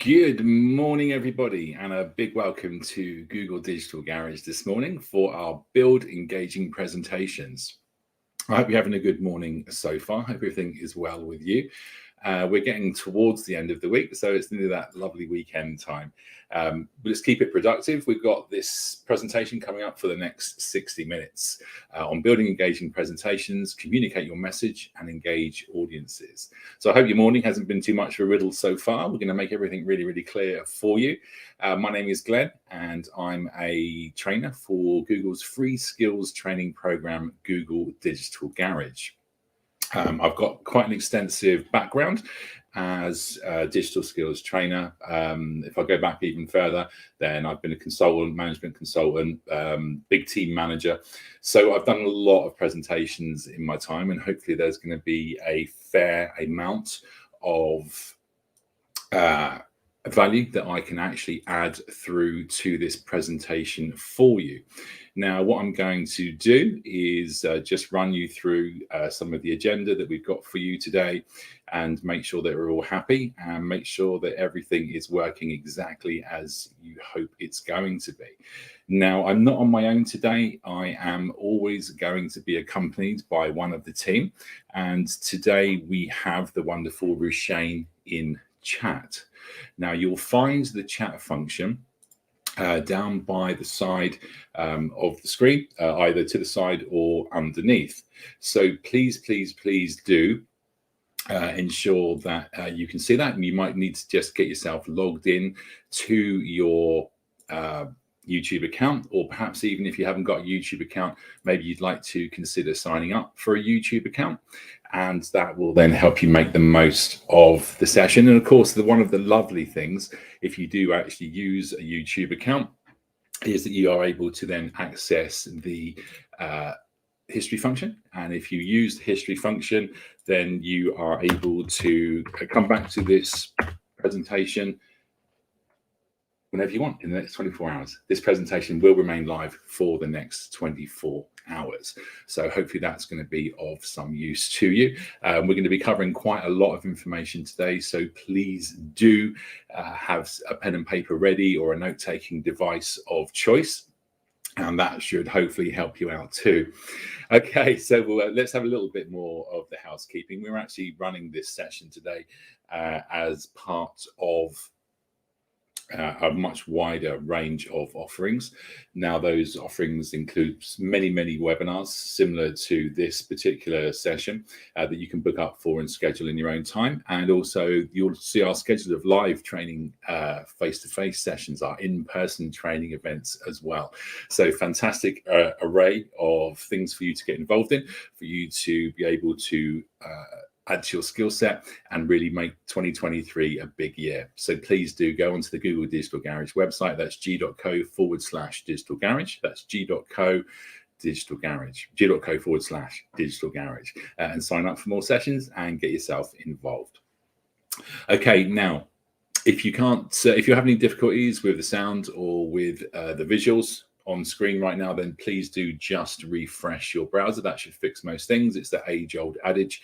Good morning, everybody, and a big welcome to Google Digital Garage this morning for our Build Engaging presentations. I hope you're having a good morning so far. Hope everything is well with you. We're getting towards the end of the week, so it's nearly that lovely weekend time. But let's keep it productive. We've got this presentation coming up for the next 60 minutes on building engaging presentations, communicate your message, and engage audiences. So I hope your morning hasn't been too much of a riddle so far. We're going to make everything really, really clear for you. My name is Glenn, and I'm a trainer for Google's free skills training program, Google Digital Garage. I've got quite an extensive background as a digital skills trainer. If I go back even further, then I've been a consultant, management consultant, big team manager. So I've done a lot of presentations in my time, and hopefully there's going to be a fair amount of value that I can actually add through to this presentation for you. Now, what I'm going to do is just run you through some of the agenda that we've got for you today and make sure that we're all happy and make sure that everything is working exactly as you hope it's going to be. Now, I'm not on my own today. I am always going to be accompanied by one of the team. And today we have the wonderful Rushane in chat. Now, you'll find the chat function down by the side of the screen, either to the side or underneath. So please do ensure that you can see that, and you might need to just get yourself logged in to your YouTube account, or perhaps even if you haven't got a YouTube account, maybe you'd like to consider signing up for a YouTube account, and that will then help you make the most of the session. And of course, one of the lovely things, if you do actually use a YouTube account, is that you are able to then access the history function. And if you use the history function, then you are able to come back to this presentation whenever you want in the next 24 hours. This presentation will remain live for the next 24 hours. So hopefully that's going to be of some use to you. We're going to be covering quite a lot of information today, so please do have a pen and paper ready or a note-taking device of choice, and that should hopefully help you out too. Okay, so let's have a little bit more of the housekeeping. We're actually running this session today as part of a much wider range of offerings. Now, those offerings include many webinars similar to this particular session that you can book up for and schedule in your own time. And also you'll see our schedule of live training, face-to-face sessions, our in-person training events as well. So fantastic array of things for you to get involved in, for you to be able to add to your skill set and really make 2023 a big year. So please do go onto the Google Digital Garage website. That's g.co/digital garage. That's g.co/digital garage, and sign up for more sessions and get yourself involved. Okay, now, if you're having any difficulties with the sound or with the visuals on screen right now, then please do just refresh your browser. That should fix most things. It's the age-old adage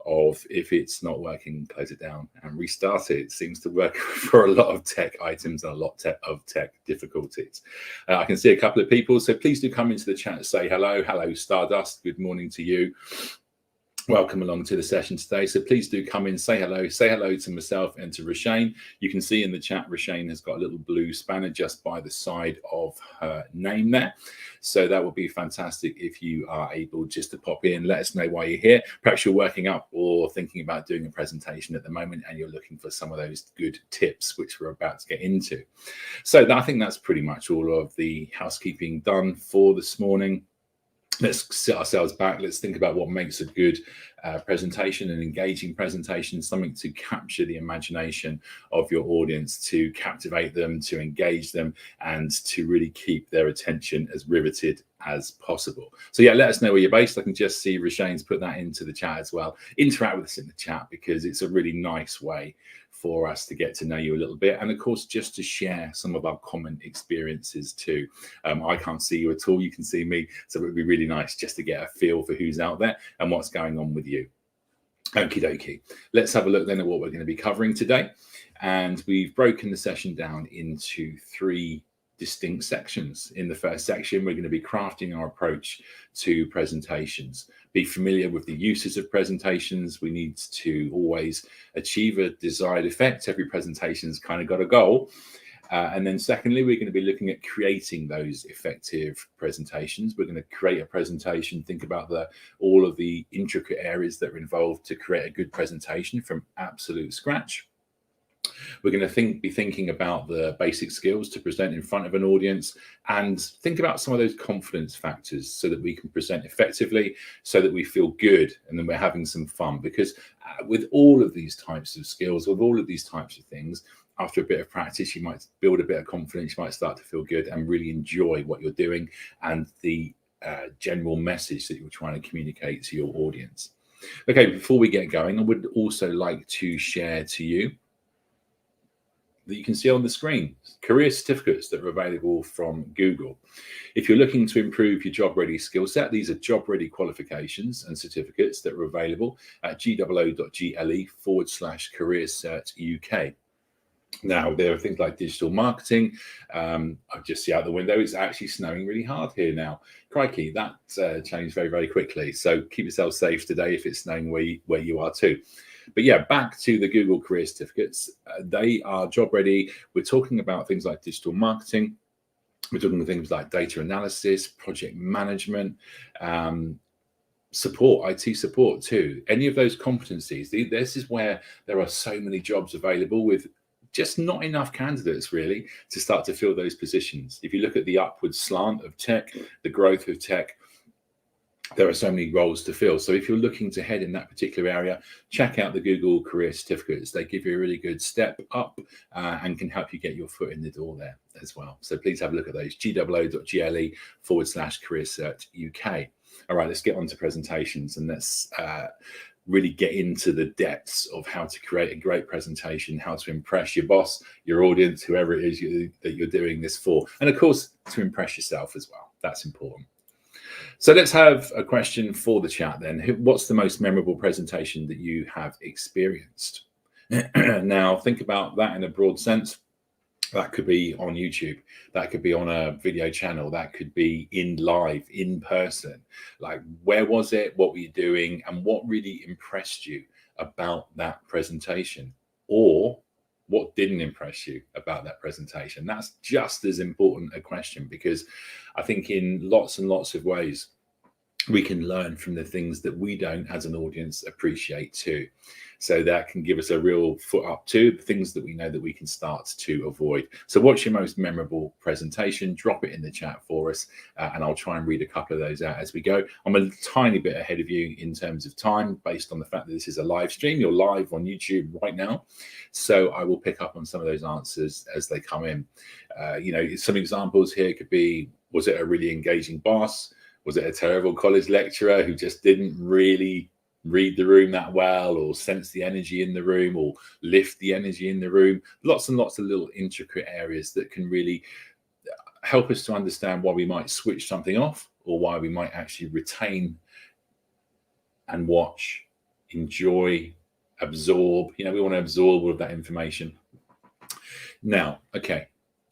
of if it's not working, close it down and restart it. It seems to work for a lot of tech items and a lot of tech difficulties. I can see a couple of people, so please do come into the chat and say hello. Hello, Stardust. Good morning to you. Welcome along to the session today. So please do come in, say hello to myself and to Rushane. You can see in the chat, Rushane has got a little blue spanner just by the side of her name there. So that would be fantastic if you are able just to pop in, let us know why you're here. Perhaps you're working up or thinking about doing a presentation at the moment and you're looking for some of those good tips, which we're about to get into. So I think that's pretty much all of the housekeeping done for this morning. Let's sit ourselves back. Let's think about what makes a good presentation, an engaging presentation, something to capture the imagination of your audience, to captivate them, to engage them, and to really keep their attention as riveted as possible. So yeah, let us know where you're based. I can just see Rushane's put that into the chat as well. Interact with us in the chat because it's a really nice way for us to get to know you a little bit, and of course just to share some of our common experiences too. I can't see you at all, you can see me, so it would be really nice just to get a feel for who's out there and what's going on with you. Okie dokie. Let's have a look then at what we're going to be covering today. And we've broken the session down into 3 distinct sections. In the first section, we're going to be crafting our approach to presentations. Be familiar with the uses of presentations. We need to always achieve a desired effect. Every presentation's kind of got a goal. And then secondly, we're going to be looking at creating those effective presentations. We're going to create a presentation, think about all of the intricate areas that are involved to create a good presentation from absolute scratch. We're going to be thinking about the basic skills to present in front of an audience, and think about some of those confidence factors so that we can present effectively, so that we feel good and then we're having some fun. Because with all of these types of skills, with all of these types of things, after a bit of practice, you might build a bit of confidence, you might start to feel good and really enjoy what you're doing and the general message that you're trying to communicate to your audience. Okay, before we get going, I would also like to share to you that you can see on the screen career certificates that are available from Google. If you're looking to improve your job ready skill set, these are job ready qualifications and certificates that are available at goo.gle/career search UK. Now, there are things like digital marketing. I just see out the window, it's actually snowing really hard here now. Crikey, that changed very, very quickly. So keep yourself safe today if it's snowing where you are too. But yeah, back to the Google Career Certificates. They are job ready. We're talking about things like digital marketing. We're talking about things like data analysis, project management, support, IT support too. Any of those competencies. This is where there are so many jobs available with just not enough candidates really to start to fill those positions. If you look at the upward slant of tech, the growth of tech, there are so many roles to fill. So if you're looking to head in that particular area, check out the Google Career Certificates. They give you a really good step up and can help you get your foot in the door there as well. So please have a look at those, goo.gle/career search UK. All right, let's get on to presentations, and let's really get into the depths of how to create a great presentation, how to impress your boss, your audience, whoever it is that you're doing this for. And of course, to impress yourself as well. That's important. So let's have a question for the chat then. What's the most memorable presentation that you have experienced? Now, think about that in a broad sense. That could be on YouTube. That could be on a video channel. That could be in person. Like, where was it? What were you doing? And what really impressed you about that presentation? Or what didn't impress you about that presentation? That's just as important a question, because I think in lots and lots of ways, we can learn from the things that we don't as an audience appreciate too. So that can give us a real foot up to the things that we know that we can start to avoid. So what's your most memorable presentation? Drop it in the chat for us, and I'll try and read a couple of those out as we go. I'm a tiny bit ahead of you in terms of time based on the fact that this is a live stream. You're live on YouTube right now. So I will pick up on some of those answers as they come in. Some examples here could be, was it a really engaging boss? Was it a terrible college lecturer who just didn't really read the room that well, or sense the energy in the room, or lift the energy in the room? Lots and lots of little intricate areas that can really help us to understand why we might switch something off, or why we might actually retain and watch, enjoy, absorb. We want to absorb all of that information. Now, okay,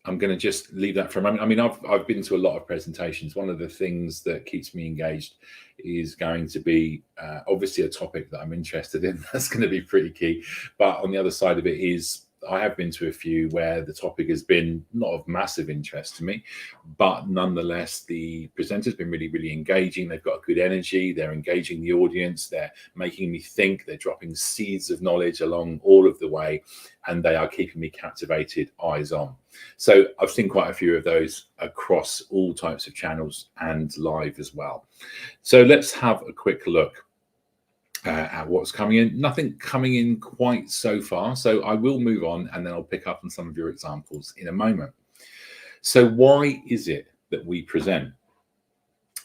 I'm going to just leave that for a moment. I mean, I've been to a lot of presentations. One of the things that keeps me engaged is going to be obviously a topic that I'm interested in. That's going to be pretty key. But on the other side of it is, I have been to a few where the topic has been not of massive interest to me, but nonetheless, the presenter's been really, really engaging. They've got good energy. They're engaging the audience. They're making me think. They're dropping seeds of knowledge along all of the way, and they are keeping me captivated, eyes on. So I've seen quite a few of those across all types of channels and live as well. So let's have a quick look at what's coming in. Nothing coming in quite so far, so I will move on, and then I'll pick up on some of your examples in a moment. So why is it that we present?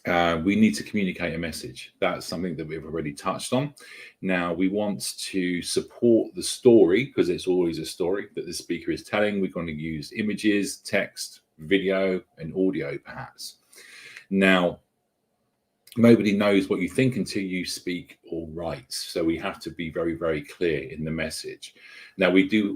We need to communicate a message. That's something that we've already touched on. Now, we want to support the story, because it's always a story that the speaker is telling. We're going to use images, text, video, and audio perhaps. Now, nobody knows what you think until you speak or write. So we have to be very, very clear in the message. Now we do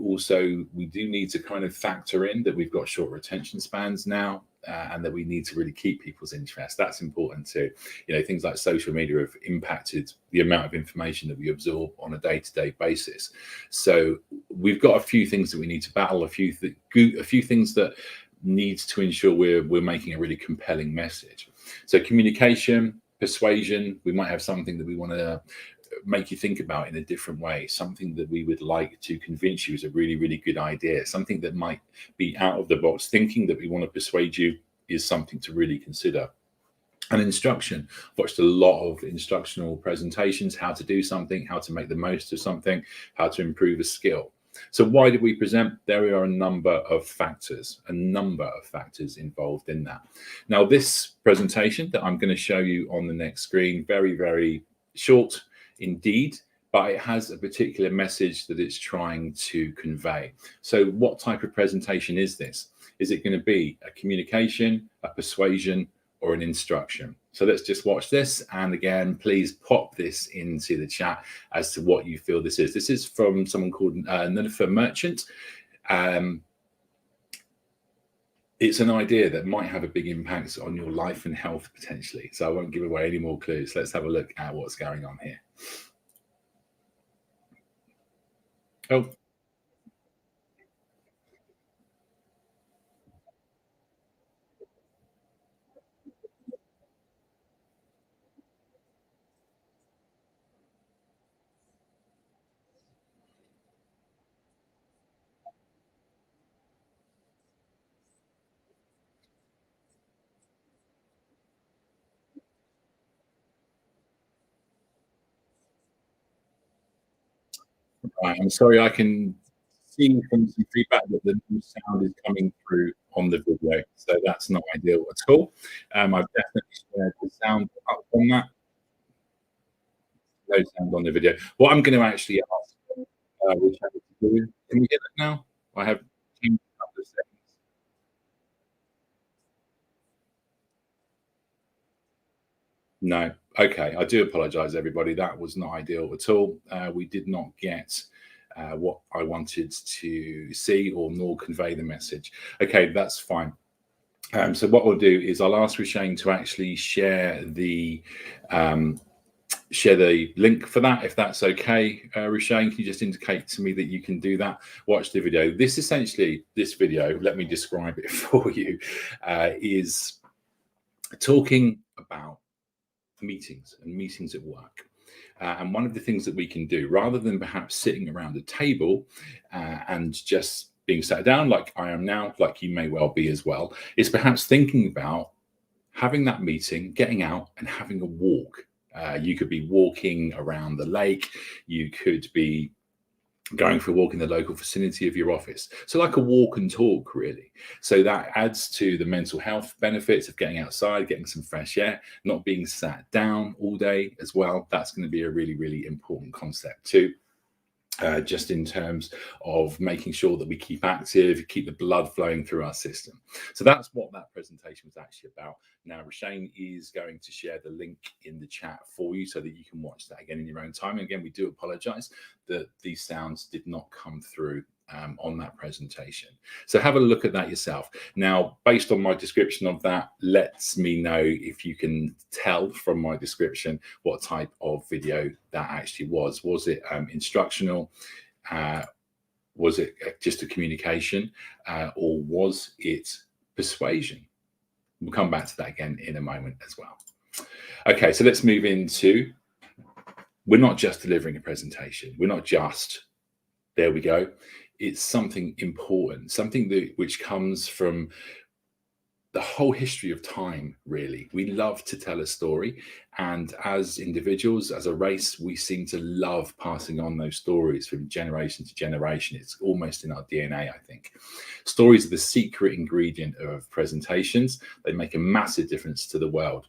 need to kind of factor in that we've got short attention spans now, and that we need to really keep people's interest. That's important too. Things like social media have impacted the amount of information that we absorb on a day-to-day basis. So we've got a few things that we need to battle, a few things that needs to ensure we're making a really compelling message. So communication, persuasion, we might have something that we want to make you think about in a different way, something that we would like to convince you is a really, really good idea, something that might be out of the box thinking that we want to persuade you is something to really consider. And instruction. I've watched a lot of instructional presentations, how to do something, how to make the most of something, how to improve a skill. So why did we present? There are a number of factors involved in that. Now, this presentation that I'm going to show you on the next screen, very, very short indeed, but it has a particular message that it's trying to convey. So what type of presentation is this? Is it going to be a communication, a persuasion, or an instruction? So let's just watch this. And again, please pop this into the chat as to what you feel this is. This is from someone called Nilofer Merchant. It's an idea that might have a big impact on your life and health potentially. So I won't give away any more clues. Let's have a look at what's going on here. Oh, right. I'm sorry, I can see from some feedback that the new sound is coming through on the video. So that's not ideal at all. I've definitely shared the sound up on that. No sound on the video. What I'm going to actually ask which I to do, can we get it now? I have changed a couple of settings. No. Okay. I do apologize, everybody. That was not ideal at all. We did not get what I wanted to see or nor convey the message. Okay, that's fine. So what we'll do is I'll ask Rushane to actually share the link for that, if that's okay. Rushane, can you just indicate to me that you can do that? Watch the video. This video, let me describe it for you, is talking about meetings and meetings at work. And one of the things that we can do, rather than perhaps sitting around a table and just being sat down like I am now, like you may well be as well, is perhaps thinking about having that meeting, getting out and having a walk. You could be walking around the lake. You could be going for a walk in the local vicinity of your office. So like a walk and talk, really. So that adds to the mental health benefits of getting outside, getting some fresh air, not being sat down all day as well. That's going to be a really, really important concept too. Just in terms of making sure that we keep active, keep the blood flowing through our system. So that's what that presentation was actually about. Now, Rushane is going to share the link in the chat for you so that you can watch that again in your own time. And again, we do apologize that these sounds did not come through on that presentation. So have a look at that yourself. Now, based on my description of that, lets me know if you can tell from my description what type of video that actually was. Was it instructional? Was it just a communication? Or was it persuasion? We'll come back to that again in a moment as well. Okay, so let's move into, we're not just delivering a presentation. We're not just, there we go. It's something important, something which comes from the whole history of time, really. We love to tell a story. And as individuals, as a race, we seem to love passing on those stories from generation to generation. It's almost in our DNA, I think. Stories are the secret ingredient of presentations. They make a massive difference to the world.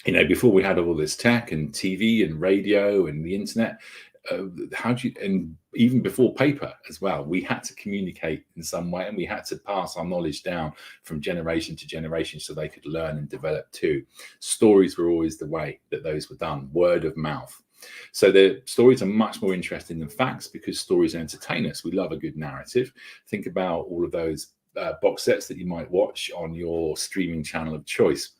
Before we had all this tech and TV and radio and the internet, how do you, and even before paper as well, we had to communicate in some way, and we had to pass our knowledge down from generation to generation so they could learn and develop too. Stories were always the way that those were done, word of mouth. So the stories are much more interesting than facts because stories entertain us. We love a good narrative. Think about all of those box sets that you might watch on your streaming channel of choice.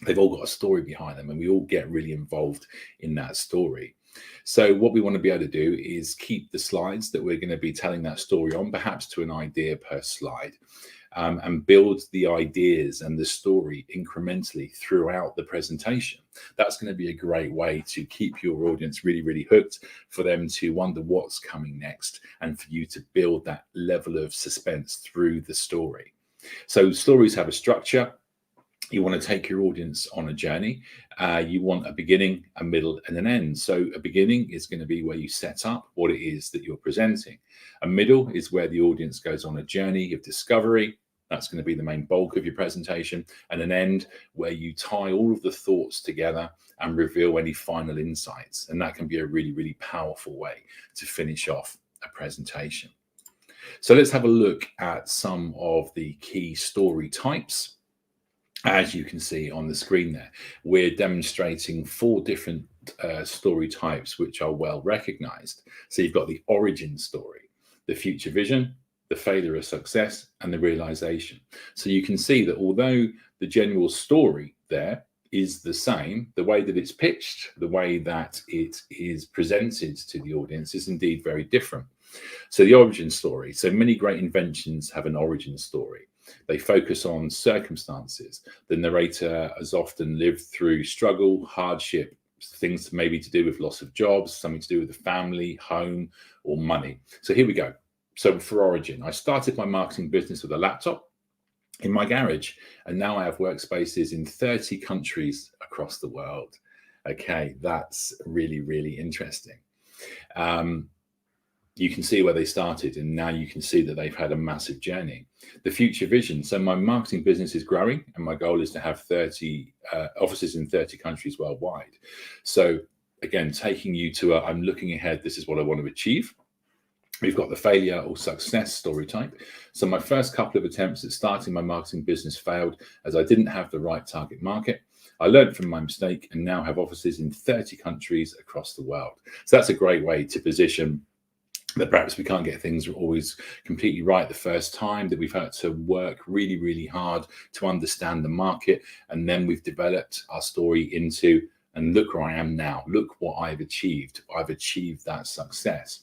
They've all got a story behind them, and we all get really involved in that story. So what we want to be able to do is keep the slides that we're going to be telling that story on, perhaps to an idea per slide, and build the ideas and the story incrementally throughout the presentation. That's going to be a great way to keep your audience really, really hooked, for them to wonder what's coming next, and for you to build that level of suspense through the story. So stories have a structure. You want to take your audience on a journey. You want a beginning, a middle, and an end. So a beginning is going to be where you set up what it is that you're presenting. A middle is where the audience goes on a journey of discovery. That's going to be the main bulk of your presentation. And an end where you tie all of the thoughts together and reveal any final insights. And that can be a really, really powerful way to finish off a presentation. So let's have a look at some of the key story types. As you can see on the screen there, we're demonstrating 4 different story types which are well recognized. So you've got the origin story, the future vision, the failure of success, and the realization. So you can see that although the general story there is the same, the way that it's pitched, the way that it is presented to the audience is indeed very different. So the origin story, so many great inventions have an origin story. They focus on circumstances. The narrator has often lived through struggle, hardship, things maybe to do with loss of jobs, something to do with the family, home, or money. So here we go. So for origin, I started my marketing business with a laptop in my garage, and now I have workspaces in 30 countries across the world. Okay, that's really, really interesting. You can see where they started, and now you can see that they've had a massive journey. The future vision. So my marketing business is growing, and my goal is to have 30 offices in 30 countries worldwide. So again, taking you to I'm looking ahead, this is what I want to achieve. We've got the failure or success story type. So my first couple of attempts at starting my marketing business failed as I didn't have the right target market. I learned from my mistake and now have offices in 30 countries across the world. So that's a great way to position that perhaps we can't get things always completely right the first time, that we've had to work really, really hard to understand the market. And then we've developed our story into, and look where I am now, look what I've achieved. I've achieved that success.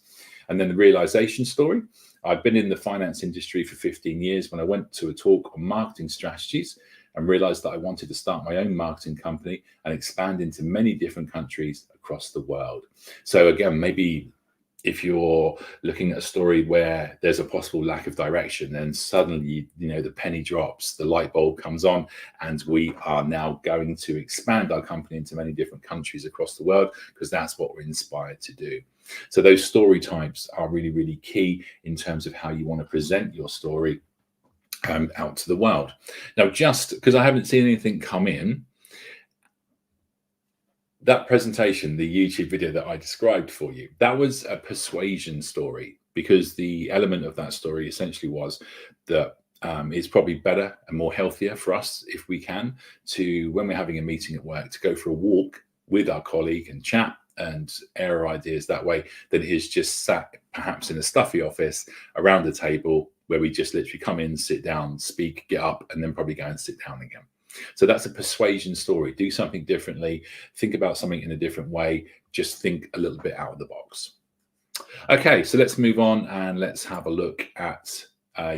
And then the realization story. I've been in the finance industry for 15 years when I went to a talk on marketing strategies and realized that I wanted to start my own marketing company and expand into many different countries across the world. So again, maybe if you're looking at a story where there's a possible lack of direction, then suddenly, the penny drops, the light bulb comes on, and we are now going to expand our company into many different countries across the world because that's what we're inspired to do. So those story types are really, really key in terms of how you want to present your story out to the world. Now, just because I haven't seen anything come in, that presentation, the YouTube video that I described for you, that was a persuasion story, because the element of that story essentially was that it's probably better and more healthier for us, if we can, to, when we're having a meeting at work, to go for a walk with our colleague and chat and air our ideas that way, than it is just sat perhaps in a stuffy office around the table where we just literally come in, sit down, speak, get up, and then probably go and sit down again. So that's a persuasion story. Do something differently. Think about something in a different way. Just think a little bit out of the box. Okay, so let's move on and let's have a look at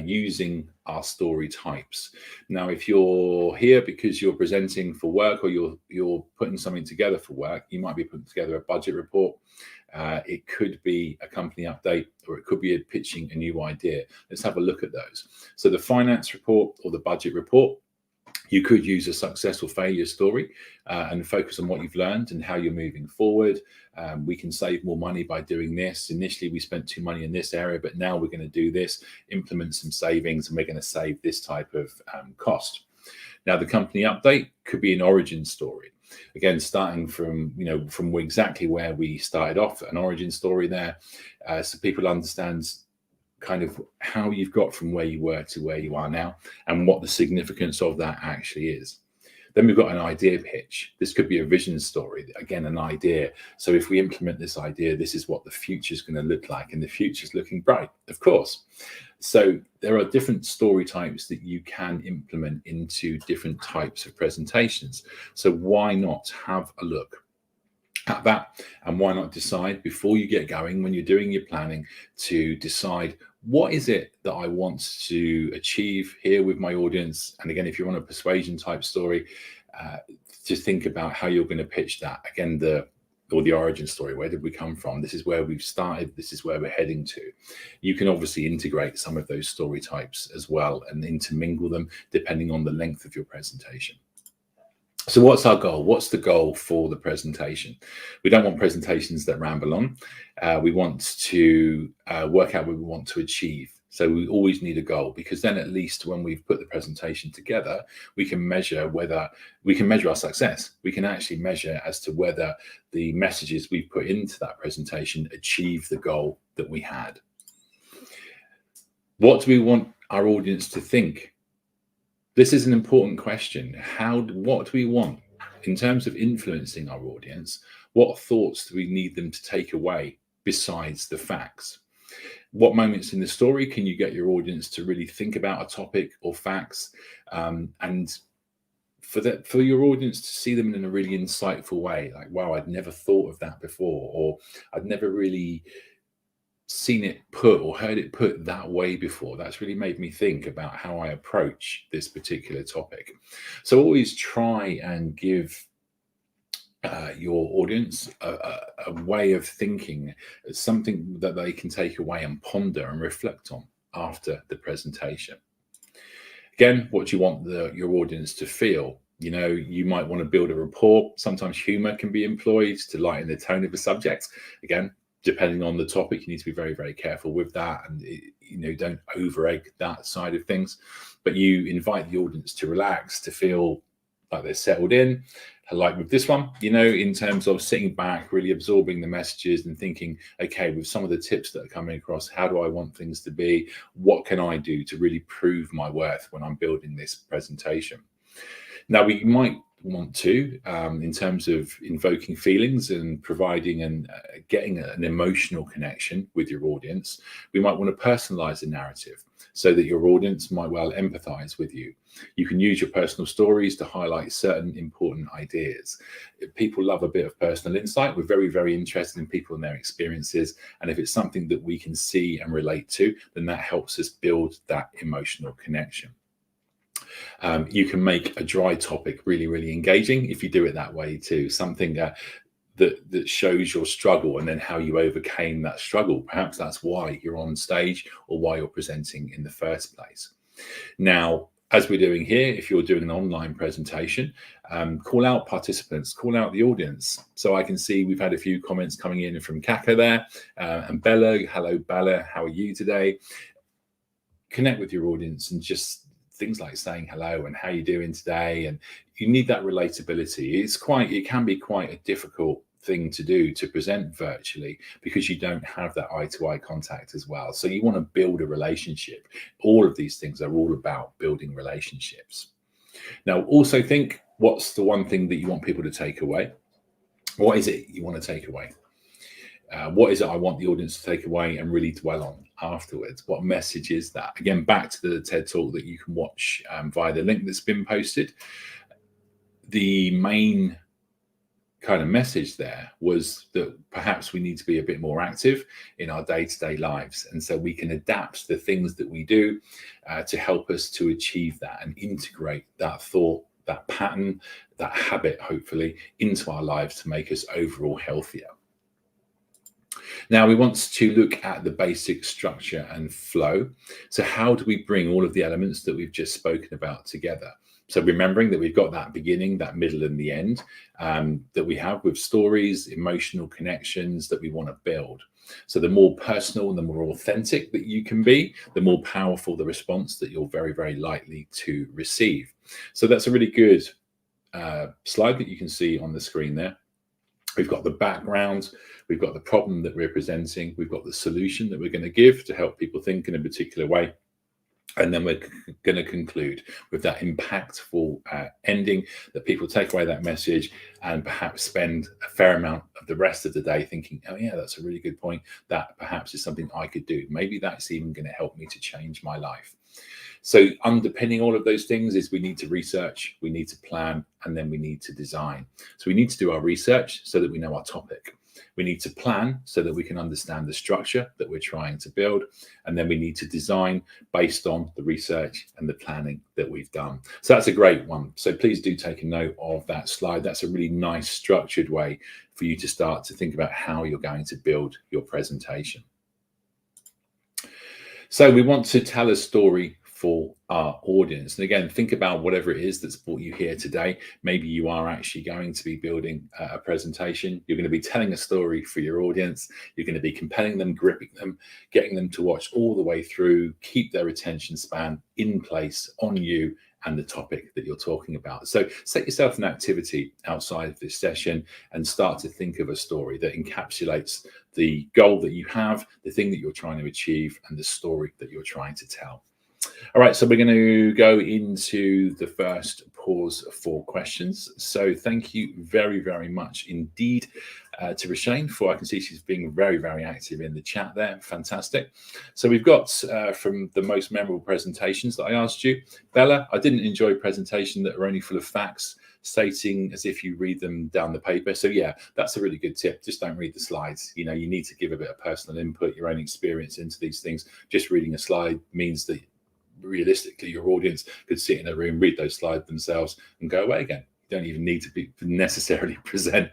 using our story types. Now, if you're here because you're presenting for work, or you're putting something together for work, you might be putting together a budget report. It could be a company update, or it could be pitching a new idea. Let's have a look at those. So the finance report or the budget report, you could use a success or failure story and focus on what you've learned and how you're moving forward. We can save more money by doing this. Initially, we spent too money in this area, but now we're going to do this, implement some savings, and we're going to save this type of cost. Now, the company update could be an origin story. Again, starting from, from exactly where we started off, an origin story there, so people understand kind of how you've got from where you were to where you are now and what the significance of that actually is. Then we've got an idea pitch. This could be a vision story, again, an idea. So if we implement this idea, this is what the future is going to look like, and the future is looking bright, of course. So there are different story types that you can implement into different types of presentations. So why not have a look at that, and why not decide before you get going, when you're doing your planning, to decide what is it that I want to achieve here with my audience. And again, if you're on a persuasion type story, just think about how you're going to pitch that. Again, the origin story, where did we come from? This is where we've started, this is where we're heading to. You can obviously integrate some of those story types as well and intermingle them depending on the length of your presentation. So what's our goal? What's the goal for the presentation? We don't want presentations that ramble on. We want to work out what we want to achieve. So we always need a goal, because then at least when we've put the presentation together, we can measure our success. We can actually measure as to whether the messages we've put into that presentation achieve the goal that we had. What do we want our audience to think? This is an important question. What do we want in terms of influencing our audience? What thoughts do we need them to take away besides the facts? What moments in the story can you get your audience to really think about a topic or facts, and for your audience to see them in a really insightful way, like, wow, I'd never thought of that before, or I'd never really seen it put or heard it put that way before. That's really made me think about how I approach this particular topic. So always try and give your audience a way of thinking, something that they can take away and ponder and reflect on after the presentation. Again, what do you want your audience to feel? You might want to build a rapport. Sometimes humor can be employed to lighten the tone of the subject. Again, depending on the topic, you need to be very, very careful with that, and don't over egg that side of things. But you invite the audience to relax, to feel like they're settled in. Like with this one, in terms of sitting back, really absorbing the messages and thinking, okay, with some of the tips that are coming across, how do I want things to be? What can I do to really prove my worth when I'm building this presentation? Now, we might want to, in terms of invoking feelings and providing and getting an emotional connection with your audience, we might want to personalize the narrative so that your audience might well empathize with you. You can use your personal stories to highlight certain important ideas. People love a bit of personal insight. We're very, very interested in people and their experiences. And if it's something that we can see and relate to, then that helps us build that emotional connection. You can make a dry topic really, really engaging if you do it that way too. Something that shows your struggle and then how you overcame that struggle. Perhaps that's why you're on stage or why you're presenting in the first place. Now, as we're doing here, if you're doing an online presentation, call out participants, call out the audience. So I can see we've had a few comments coming in from Kaka there, and Bella. Hello, Bella. How are you today? Connect with your audience, and just things like saying hello and how you doing today. And you need that relatability. It can be quite a difficult thing to do, to present virtually, because you don't have that eye-to-eye contact as well. So you want to build a relationship. All of these things are all about building relationships. Now, also think, what's the one thing that you want people to take away? What is it you want to take away? What is it I want the audience to take away and really dwell on afterwards? What message is that? Again, back to the TED Talk that you can watch via the link that's been posted. The main kind of message there was that perhaps we need to be a bit more active in our day-to-day lives, and so we can adapt the things that we do to help us to achieve that and integrate that thought, that pattern, that habit, hopefully, into our lives to make us overall healthier. Now, we want to look at the basic structure and flow. So how do we bring all of the elements that we've just spoken about together? So remembering that we've got that beginning, that middle, and the end that we have with stories, emotional connections that we want to build. So the more personal and the more authentic that you can be, the more powerful the response that you're very, very likely to receive. So that's a really good slide that you can see on the screen there. We've got the background, we've got the problem that we're presenting, we've got the solution that we're going to give to help people think in a particular way. And then we're going to conclude with that impactful ending that people take away that message and perhaps spend a fair amount of the rest of the day thinking, oh yeah, that's a really good point. That perhaps is something I could do. Maybe that's even going to help me to change my life. So underpinning all of those things is we need to research, we need to plan, and then we need to design. So we need to do our research so that we know our topic. We need to plan so that we can understand the structure that we're trying to build. And then we need to design based on the research and the planning that we've done. So that's a great one. So please do take a note of that slide. That's a really nice structured way for you to start to think about how you're going to build your presentation. So we want to tell a story for our audience. And again, think about whatever it is that's brought you here today. Maybe you are actually going to be building a presentation. You're going to be telling a story for your audience. You're going to be compelling them, gripping them, getting them to watch all the way through, keep their attention span in place on you and the topic that you're talking about. So set yourself an activity outside of this session and start to think of a story that encapsulates the goal that you have, the thing that you're trying to achieve, and the story that you're trying to tell. All right, so we're going to go into the first pause for questions. So thank you very, very much indeed to Roshane for, I can see she's being very, very active in the chat there. Fantastic. So we've got from the most memorable presentations that I asked you, Bella, I didn't enjoy a presentation that are only full of facts, stating as if you read them down the paper. So yeah, that's a really good tip. Just don't read the slides. You know, you need to give a bit of personal input, your own experience into these things. Just reading a slide means that realistically your audience could sit in a room, read those slides themselves and go away again. You don't even need to be necessarily present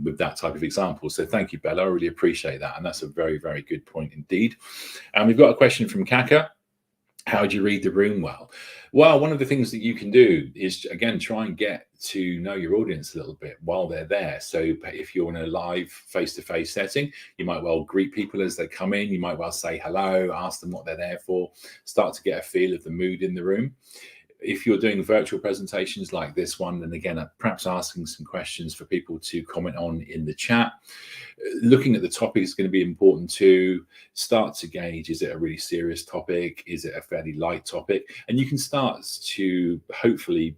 with that type of example. So thank you, Bella. I really appreciate that. And that's a very, very good point indeed. And we've got a question from Kaka. How do you read the room well? Well, one of the things that you can do is, again, try and get to know your audience a little bit while they're there. So if you're in a live face-to-face setting, you might well greet people as they come in. You might well say hello, ask them what they're there for, start to get a feel of the mood in the room. If you're doing virtual presentations like this one, then again, perhaps asking some questions for people to comment on in the chat. Looking at the topic is going to be important to start to gauge, is it a really serious topic? Is it a fairly light topic? And you can start to hopefully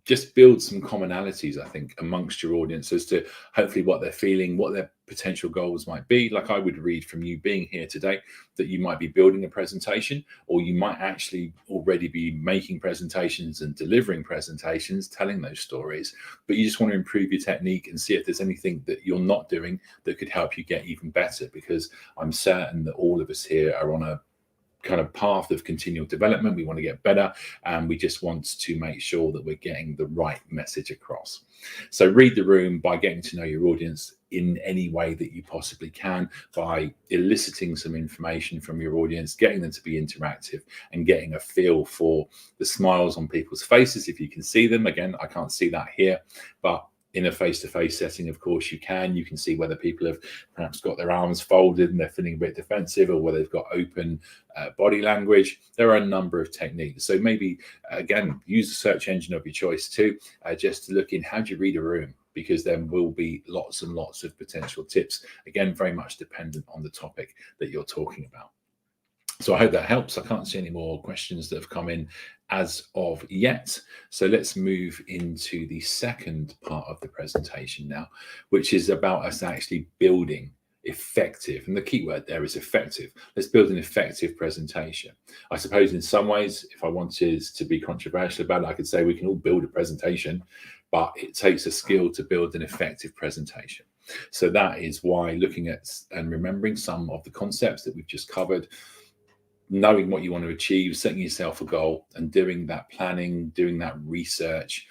just build some commonalities, I think, amongst your audience as to hopefully what they're feeling, what their potential goals might be. Like I would read from you being here today that you might be building a presentation, or you might actually already be making presentations and delivering presentations, telling those stories, but you just want to improve your technique and see if there's anything that you're not doing that could help you get even better, because I'm certain that all of us here are on a kind of path of continual development. We want to get better, and we just want to make sure that we're getting the right message across. So read the room by getting to know your audience in any way that you possibly can, by eliciting some information from your audience, getting them to be interactive and getting a feel for the smiles on people's faces. If you can see them, again, I can't see that here, but in a face-to-face setting, of course, you can see whether people have perhaps got their arms folded and they're feeling a bit defensive, or whether they've got open body language. There are a number of techniques. So maybe, again, use the search engine of your choice too, just to look in, how do you read a room? Because there will be lots and lots of potential tips. Again, very much dependent on the topic that you're talking about. So I hope that helps. I can't see any more questions that have come in as of yet. So let's move into the second part of the presentation now, which is about us actually building effective. And the key word there is effective. Let's build an effective presentation. I suppose in some ways, if I wanted to be controversial about it, I could say we can all build a presentation, but it takes a skill to build an effective presentation. So that is why looking at and remembering some of the concepts that we've just covered, knowing what you want to achieve, setting yourself a goal, and doing that planning, doing that research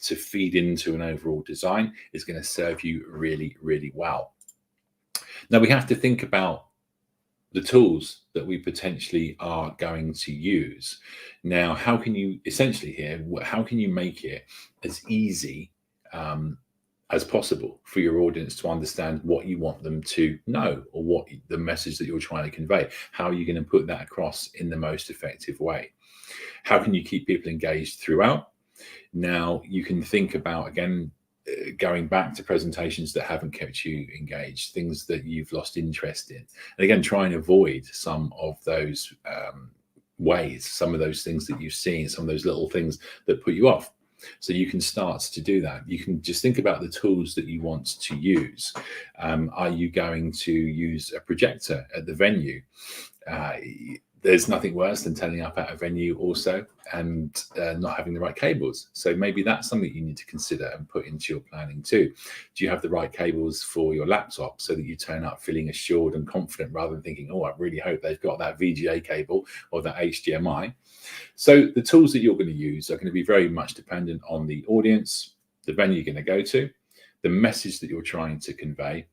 to feed into an overall design is going to serve you really, really well. Now, we have to think about the tools that we potentially are going to use. Now, how can you essentially here, how can you make it as easy as possible for your audience to understand what you want them to know, or what the message that you're trying to convey? How are you going to put that across in the most effective way? How can you keep people engaged throughout? Now, you can think about, again, going back to presentations that haven't kept you engaged, things that you've lost interest in. And again, try and avoid some of those ways, some of those things that you've seen, some of those little things that put you off. So you can start to do that. You can just think about the tools that you want to use. Are you going to use a projector at the venue? There's nothing worse than turning up at a venue also and not having the right cables. So maybe that's something you need to consider and put into your planning too. Do you have the right cables for your laptop so that you turn up feeling assured and confident rather than thinking, oh, I really hope they've got that VGA cable or that HDMI? So the tools that you're going to use are going to be very much dependent on the audience, the venue you're going to go to, the message that you're trying to convey,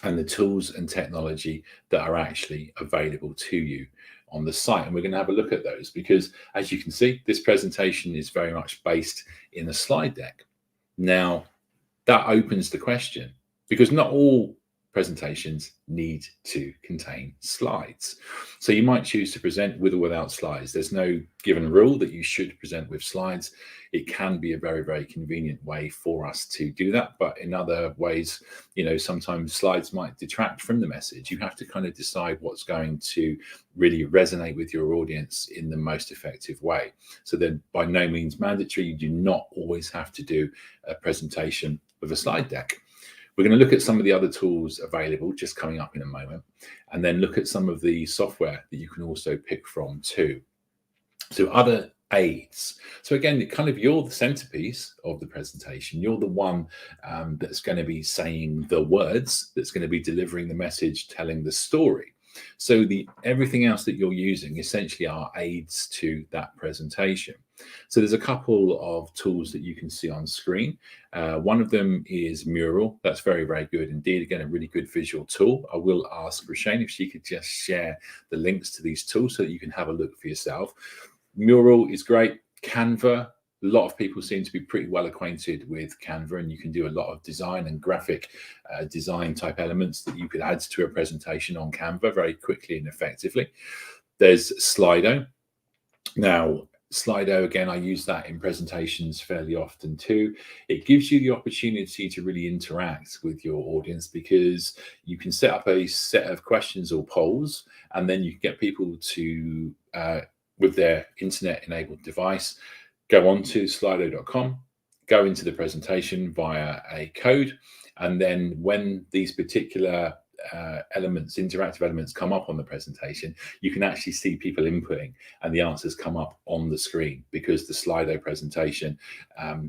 and the tools and technology that are actually available to you on the site. And we're going to have a look at those because, as you can see, this presentation is very much based in a slide deck. Now, that opens the question, because not all presentations need to contain slides. So you might choose to present with or without slides. There's no given rule that you should present with slides. It can be a very, very convenient way for us to do that. But in other ways, sometimes slides might detract from the message. You have to kind of decide what's going to really resonate with your audience in the most effective way. So then by no means mandatory, you do not always have to do a presentation with a slide deck. We're going to look at some of the other tools available just coming up in a moment, and then look at some of the software that you can also pick from too. So other aids. So again, you're the centerpiece of the presentation. You're the one that's going to be saying the words, that's going to be delivering the message, telling the story. So everything else that you're using essentially are aids to that presentation. So there's a couple of tools that you can see on screen. One of them is Mural. That's very, very good indeed. Again, a really good visual tool. I will ask Roshane if she could just share the links to these tools so that you can have a look for yourself. Mural is great. Canva. A lot of people seem to be pretty well acquainted with Canva, and you can do a lot of design and graphic design type elements that you could add to a presentation on Canva very quickly and effectively. There's Slido. Now, Slido, again, I use that in presentations fairly often too. It gives you the opportunity to really interact with your audience, because you can set up a set of questions or polls, and then you can get people to, with their internet-enabled device, go on to slido.com, go into the presentation via a code, and then when these particular interactive elements come up on the presentation, you can actually see people inputting, and the answers come up on the screen because the Slido presentation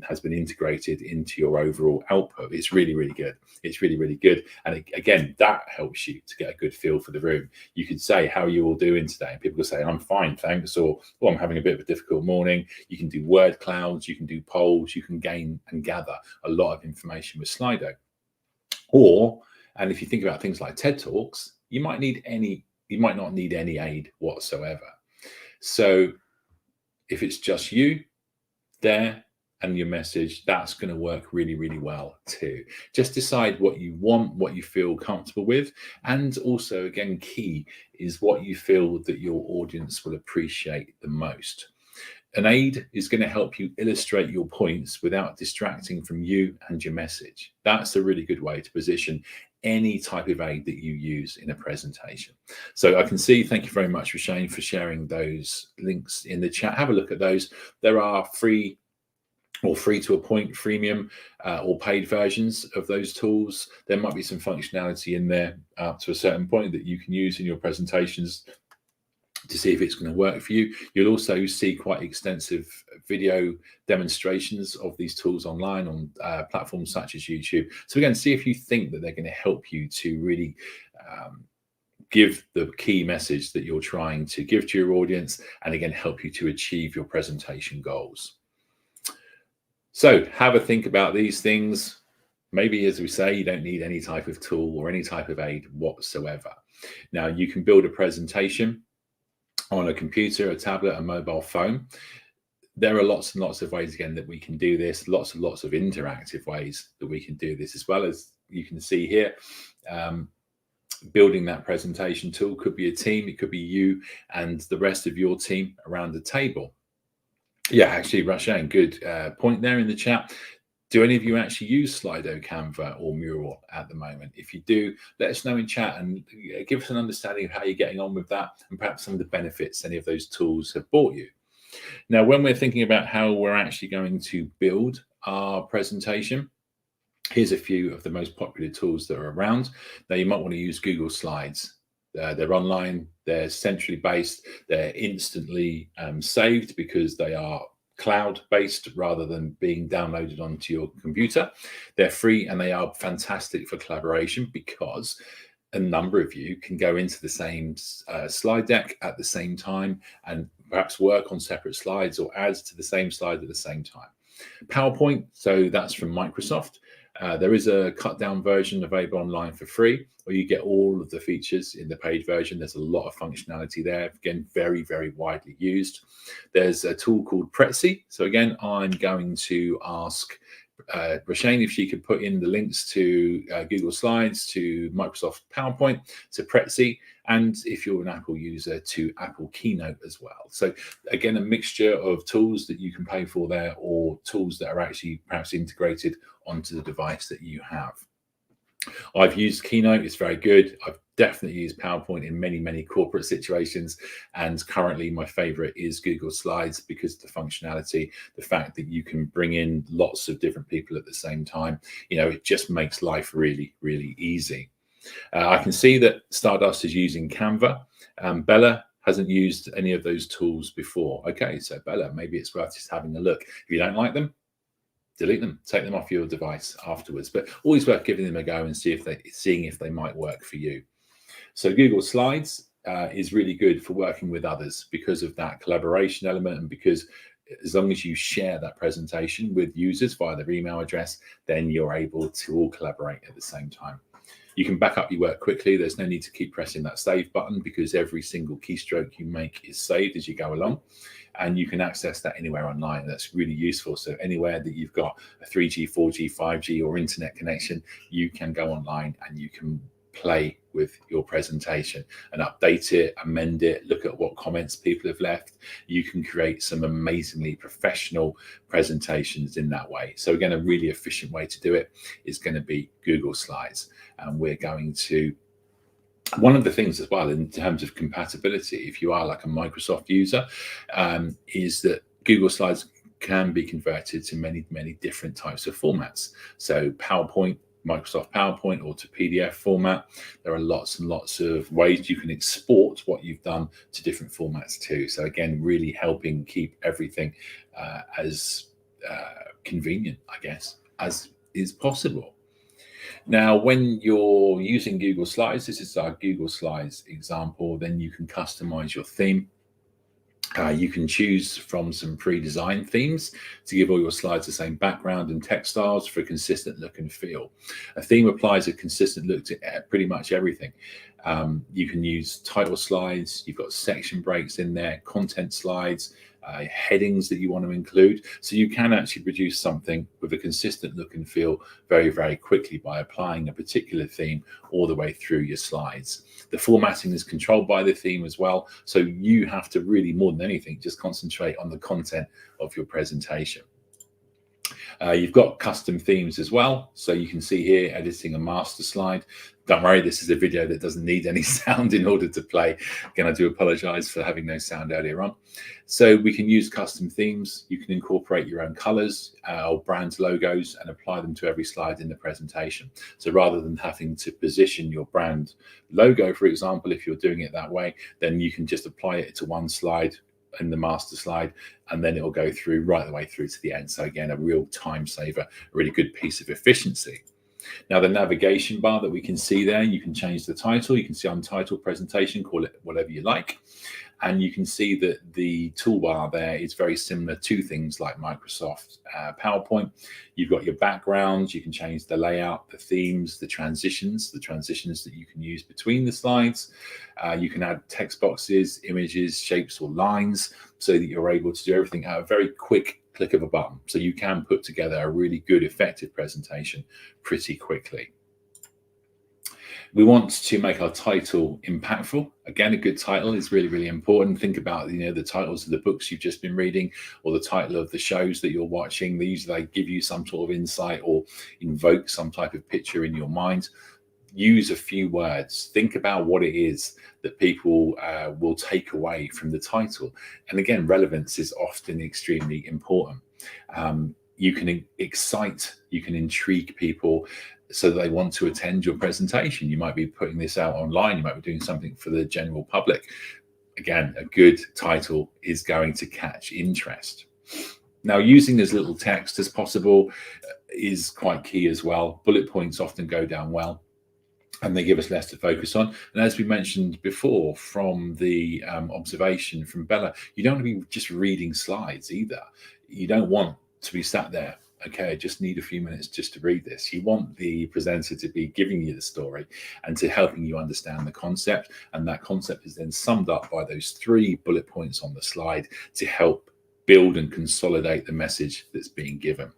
has been integrated into your overall output. It's really, really good. It's really, really good. And again, that helps you to get a good feel for the room. You could say, how are you all doing today? And people will say, I'm fine, thanks, or oh, I'm having a bit of a difficult morning. You can do word clouds, you can do polls, you can gain and gather a lot of information with Slido. And if you think about things like TED Talks, you might not need any aid whatsoever. So if it's just you there and your message, that's going to work really, really well too. Just decide what you want, what you feel comfortable with. And also, again, key is what you feel that your audience will appreciate the most. An aid is going to help you illustrate your points without distracting from you and your message. That's a really good way to position any type of aid that you use in a presentation. So I can see, thank you very much, Roshane, for sharing those links in the chat. Have a look at those. There are free or free to a point, freemium or paid versions of those tools. There might be some functionality in there up to a certain point that you can use in your presentations to see if it's going to work for you. You'll also see quite extensive video demonstrations of these tools online on platforms such as YouTube. So again, see if you think that they're going to help you to really give the key message that you're trying to give to your audience, and again, help you to achieve your presentation goals. So have a think about these things. Maybe, as we say, you don't need any type of tool or any type of aid whatsoever. Now, you can build a presentation on a computer, a tablet, a mobile phone. There are lots and lots of ways, again, that we can do this, lots and lots of interactive ways that we can do this, as well. As you can see here, building that presentation tool could be a team. It could be you and the rest of your team around the table. Yeah, actually, Rushane, good point there in the chat. Do any of you actually use Slido, Canva, or Mural at the moment? If you do, let us know in chat and give us an understanding of how you're getting on with that and perhaps some of the benefits any of those tools have brought you. Now, when we're thinking about how we're actually going to build our presentation, here's a few of the most popular tools that are around. Now, you might want to use Google Slides. They're online, they're centrally based, they're instantly saved because they are cloud based rather than being downloaded onto your computer. They're free and they are fantastic for collaboration because a number of you can go into the same slide deck at the same time and perhaps work on separate slides or add to the same slide at the same time. PowerPoint, so that's from Microsoft. There is a cut down version available online for free, where you get all of the features in the paid version. There's a lot of functionality there. Again, very, very widely used. There's a tool called Prezi. So again, I'm going to ask Roshane if she could put in the links to Google Slides, to Microsoft PowerPoint, to Prezi, and if you're an Apple user, to Apple Keynote as well. So again, a mixture of tools that you can pay for there, or tools that are actually perhaps integrated onto the device that you have. I've used Keynote, it's very good. I've definitely used PowerPoint in many, many corporate situations. And currently my favorite is Google Slides because of the functionality, the fact that you can bring in lots of different people at the same time. It just makes life really, really easy. I can see that Stardust is using Canva. Bella hasn't used any of those tools before. Okay, so Bella, maybe it's worth just having a look. If you don't like them, delete them, take them off your device afterwards, but always worth giving them a go and seeing if they might work for you. So Google Slides is really good for working with others because of that collaboration element, and because as long as you share that presentation with users via their email address, then you're able to all collaborate at the same time. You can back up your work quickly. There's no need to keep pressing that save button because every single keystroke you make is saved as you go along, and you can access that anywhere online. That's really useful. So anywhere that you've got a 3G, 4G, 5G or internet connection, you can go online and you can play with your presentation and update it, amend it, look at what comments people have left. You can create some amazingly professional presentations in that way. So again, a really efficient way to do it is going to be Google Slides. And we're going to, one of the things as well in terms of compatibility, if you are like a Microsoft user, is that Google Slides can be converted to many, many different types of formats. So PowerPoint, Microsoft PowerPoint, or to PDF format. There are lots and lots of ways you can export what you've done to different formats too. So again, really helping keep everything as convenient, I guess, as is possible. Now, when you're using Google Slides, this is our Google Slides example, then you can customize your theme. You can choose from some pre-designed themes to give all your slides the same background and text styles for a consistent look and feel. A theme applies a consistent look to pretty much everything. You can use title slides, you've got section breaks in there, content slides, headings that you want to include. So you can actually produce something with a consistent look and feel very, very quickly by applying a particular theme all the way through your slides. The formatting is controlled by the theme as well. So you have to really, more than anything, just concentrate on the content of your presentation. You've got custom themes as well. So you can see here, editing a master slide. Don't worry, this is a video that doesn't need any sound in order to play. Again, I do apologize for having no sound earlier on. So we can use custom themes. You can incorporate your own colors or brand logos and apply them to every slide in the presentation. So rather than having to position your brand logo, for example, if you're doing it that way, then you can just apply it to one slide in the master slide, and then it will go through right the way through to the end. So again, a real time saver, a really good piece of efficiency. Now, the navigation bar that we can see there, you can change the title. You can see untitled presentation, call it whatever you like. And you can see that the toolbar there is very similar to things like Microsoft PowerPoint. You've got your backgrounds, you can change the layout, the themes, the transitions that you can use between the slides. You can add text boxes, images, shapes, or lines so that you're able to do everything at a very quick click of a button. So you can put together a really good, effective presentation pretty quickly. We want to make our title impactful. Again, a good title is really, really important. Think about, the titles of the books you've just been reading, or the title of the shows that you're watching. They give you some sort of insight or invoke some type of picture in your mind. Use a few words. Think about what it is that people will take away from the title. And again, relevance is often extremely important. You can excite, you can intrigue people so that they want to attend your presentation. You might be putting this out online, you might be doing something for the general public. Again, a good title is going to catch interest. Now, using as little text as possible is quite key as well. Bullet points often go down well, and they give us less to focus on. And as we mentioned before, from the observation from Bella, you don't want to be just reading slides either. You don't want to be sat there, okay, I just need a few minutes just to read this. You want the presenter to be giving you the story and to helping you understand the concept. And that concept is then summed up by those 3 bullet points on the slide to help build and consolidate the message that's being given.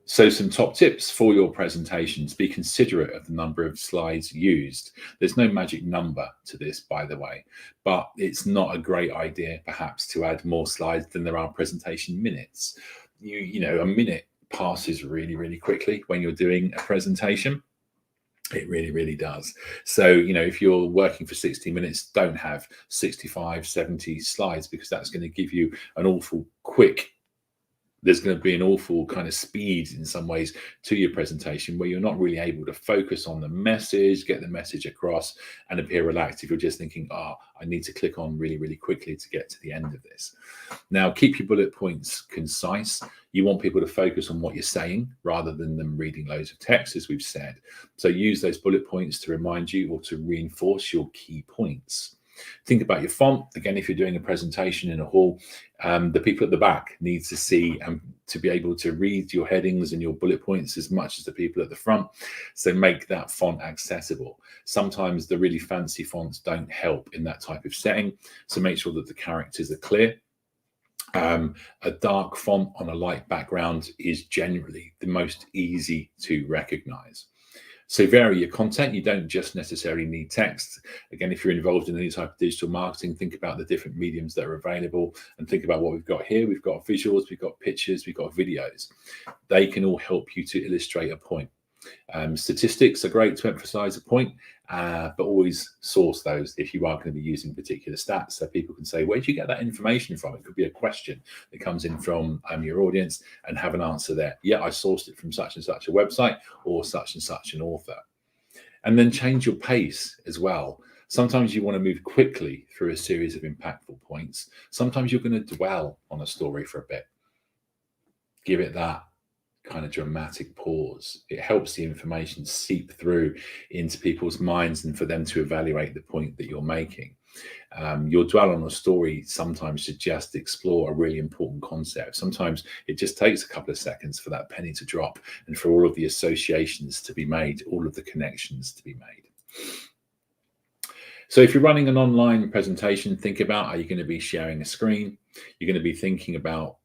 So some top tips for your presentations: be considerate of the number of slides used. There's no magic number to this, by the way, but it's not a great idea perhaps to add more slides than there are presentation minutes. A minute passes really, really quickly when you're doing a presentation. It really, really does. So, if you're working for 60 minutes, don't have 65, 70 slides, because that's going to give you there's going to be an awful kind of speed in some ways to your presentation, where you're not really able to focus on the message, get the message across, and appear relaxed if you're just thinking, I need to click on really, really quickly to get to the end of this. Now, keep your bullet points concise. You want people to focus on what you're saying rather than them reading loads of text, as we've said. So use those bullet points to remind you or to reinforce your key points. Think about your font. Again, if you're doing a presentation in a hall, the people at the back need to see and to be able to read your headings and your bullet points as much as the people at the front. So make that font accessible. Sometimes the really fancy fonts don't help in that type of setting. So make sure that the characters are clear. A dark font on a light background is generally the most easy to recognize. So vary your content. You don't just necessarily need text. Again, if you're involved in any type of digital marketing, think about the different mediums that are available and think about what we've got here. We've got visuals, we've got pictures, we've got videos. They can all help you to illustrate a point. Statistics are great to emphasize a point, but always source those if you are going to be using particular stats, so people can say, where did you get that information from? It could be a question that comes in from your audience, and have an answer there. Yeah, I sourced it from such and such a website or such and such an author. And then change your pace as well. Sometimes you want to move quickly through a series of impactful points. Sometimes you're going to dwell on a story for a bit. Give it that kind of dramatic pause. It helps the information seep through into people's minds and for them to evaluate the point that you're making. You'll dwell on a story sometimes to just explore a really important concept. Sometimes it just takes a couple of seconds for that penny to drop and for all of the associations to be made, all of the connections to be made. So if you're running an online presentation, think about, are you going to be sharing a screen? You're going to be thinking about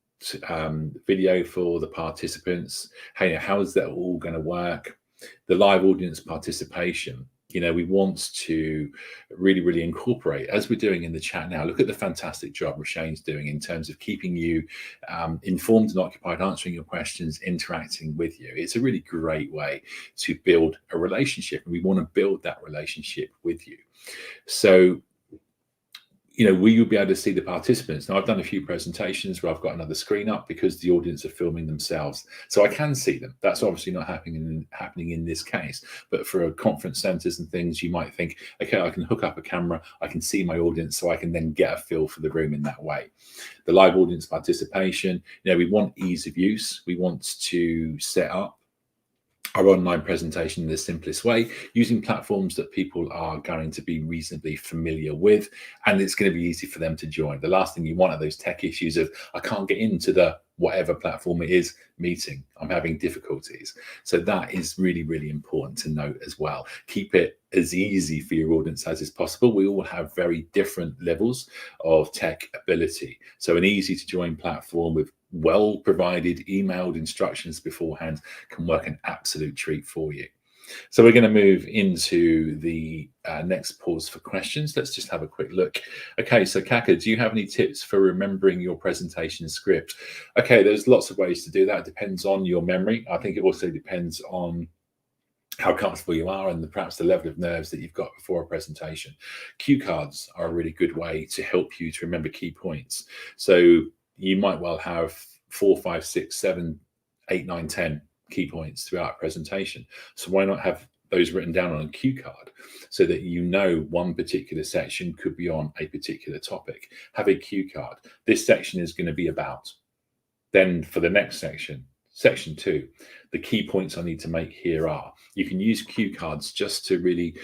video for the participants. Hey, how is that all going to work? The live audience participation. We want to really incorporate, as we're doing in the chat now. Look at the fantastic job Roshane's doing in terms of keeping you informed and occupied, answering your questions, interacting with you. It's a really great way to build a relationship, and we want to build that relationship with you. So will you be able to see the participants? Now, I've done a few presentations where I've got another screen up because the audience are filming themselves. So I can see them. That's obviously not happening in this case. But for conference centers and things, you might think, okay, I can hook up a camera, I can see my audience, so I can then get a feel for the room in that way. The live audience participation, we want ease of use. We want to set up our online presentation in the simplest way, using platforms that people are going to be reasonably familiar with, and it's going to be easy for them to join. The last thing you want are those tech issues of, I can't get into the whatever platform it is meeting, I'm having difficulties. So that is really important to note as well. Keep it as easy for your audience as is possible. We all have very different levels of tech ability. So an easy to join platform with well provided emailed instructions beforehand can work an absolute treat for you. So we're going to move into the next pause for questions. Let's just have a quick look. Okay, so Kaka, do you have any tips for remembering your presentation script? Okay, there's lots of ways to do that. It depends on your memory. I think it also depends on how comfortable you are and perhaps the level of nerves that you've got before a presentation. Cue cards are a really good way to help you to remember key points. So you might well have 4, 5, 6, 7, 8, 9, 10 key points throughout a presentation. So why not have those written down on a cue card so that you know one particular section could be on a particular topic? Have a cue card. This section is going to be about. Then for the next section, section 2, the key points I need to make here are. You can use cue cards just to really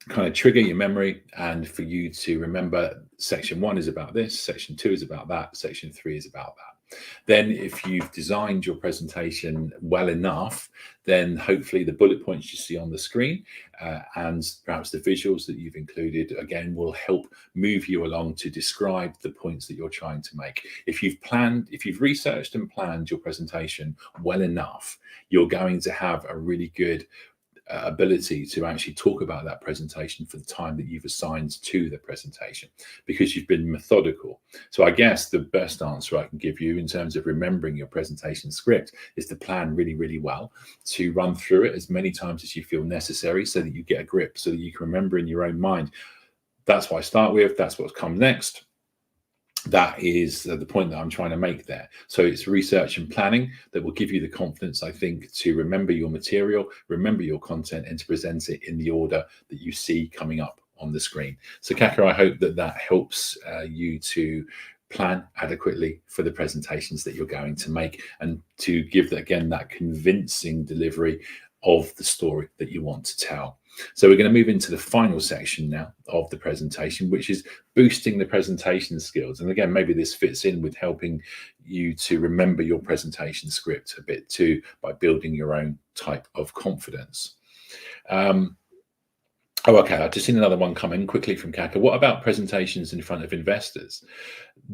kind of trigger your memory and for you to remember section 1 is about this, section 2 is about that, section 3 is about that. Then if you've designed your presentation well enough, then hopefully the bullet points you see on the screen and perhaps the visuals that you've included, again, will help move you along to describe the points that you're trying to make. If you've researched and planned your presentation well enough, you're going to have a really good ability to actually talk about that presentation for the time that you've assigned to the presentation because you've been methodical. So I guess the best answer I can give you in terms of remembering your presentation script is to plan really, really well, to run through it as many times as you feel necessary so that you get a grip, so that you can remember in your own mind. That's what I start with. That's what's come next. That is the point that I'm trying to make there. So it's research and planning that will give you the confidence, I think, to remember your material, remember your content, and to present it in the order that you see coming up on the screen. So Kaka, I hope that that helps you to plan adequately for the presentations that you're going to make and to give, again, that convincing delivery of the story that you want to tell. So we're going to move into the final section now of the presentation, which is boosting the presentation skills. And again, maybe this fits in with helping you to remember your presentation script a bit too by building your own type of confidence. Oh, okay. I've just seen another one come in quickly from Kaka. What about presentations in front of investors?